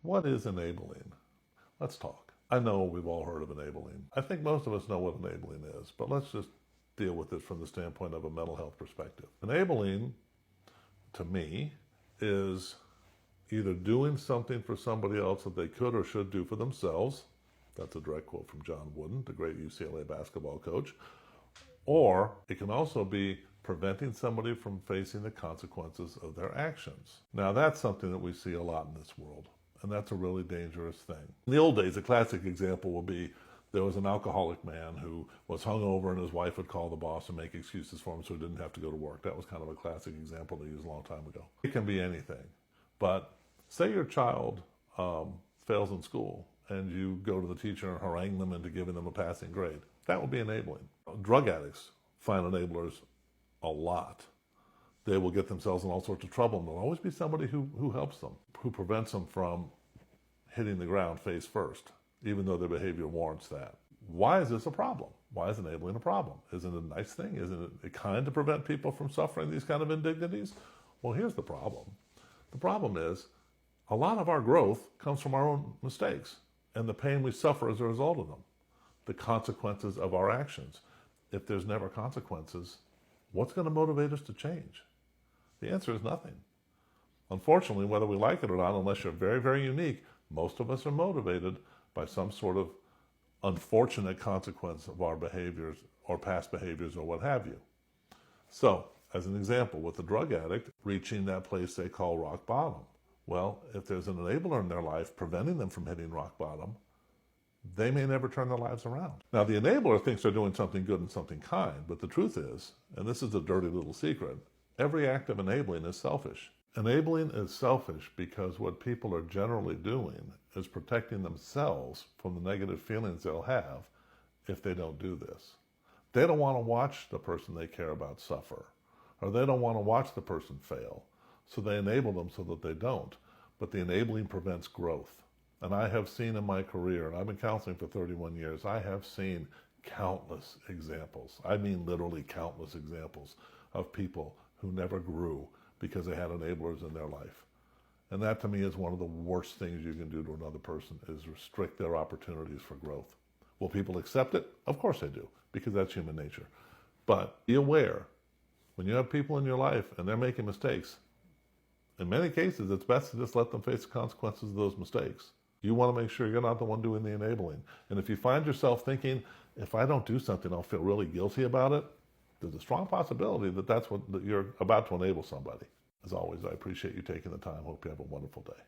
What is enabling? Let's talk. I know we've all heard of enabling. I think most of us know what enabling is, but let's just deal with it from the standpoint of a mental health perspective. Enabling, to me, is either doing something for somebody else that they could or should do for themselves. That's a direct quote from John Wooden, the great UCLA basketball coach. Or it can also be preventing somebody from facing the consequences of their actions. Now, that's something that we see a lot in this world, and that's a really dangerous thing. In the old days, a classic example would be there was an alcoholic man who was hungover, and his wife would call the boss and make excuses for him so he didn't have to go to work. That was kind of a classic example they used a long time ago. It can be anything. But say your child fails in school and you go to the teacher and harangue them into giving them a passing grade. That would be enabling. Drug addicts find enablers a lot. They will get themselves in all sorts of trouble, and there'll always be somebody who helps them, who prevents them from hitting the ground face first, even though their behavior warrants that. Why is this a problem? Why is enabling a problem? Isn't it a nice thing? Isn't it kind to prevent people from suffering these kind of indignities? Well, here's the problem. The problem is a lot of our growth comes from our own mistakes and the pain we suffer as a result of them, the consequences of our actions. If there's never consequences, what's going to motivate us to change? The answer is nothing. Unfortunately, whether we like it or not, unless you're very, very unique, most of us are motivated by some sort of unfortunate consequence of our behaviors or past behaviors or what have you. So, as an example, with the drug addict reaching that place they call rock bottom, well, if there's an enabler in their life preventing them from hitting rock bottom, they may never turn their lives around. Now, the enabler thinks they're doing something good and something kind, but the truth is, and this is a dirty little secret, every act of enabling is selfish. Enabling is selfish because what people are generally doing is protecting themselves from the negative feelings they'll have if they don't do this. They don't want to watch the person they care about suffer, or they don't want to watch the person fail, so they enable them so that they don't. But the enabling prevents growth. And I have seen in my career, and I've been counseling for 31 years, I have seen countless examples. I mean literally countless examples of people who never grew because they had enablers in their life. And that to me is one of the worst things you can do to another person, is restrict their opportunities for growth. Will people accept it? Of course they do, because that's human nature. But be aware, when you have people in your life and they're making mistakes, in many cases it's best to just let them face the consequences of those mistakes. You want to make sure you're not the one doing the enabling. And if you find yourself thinking, if I don't do something, I'll feel really guilty about it, there's a strong possibility that that's what you're about to enable somebody. As always, I appreciate you taking the time. Hope you have a wonderful day.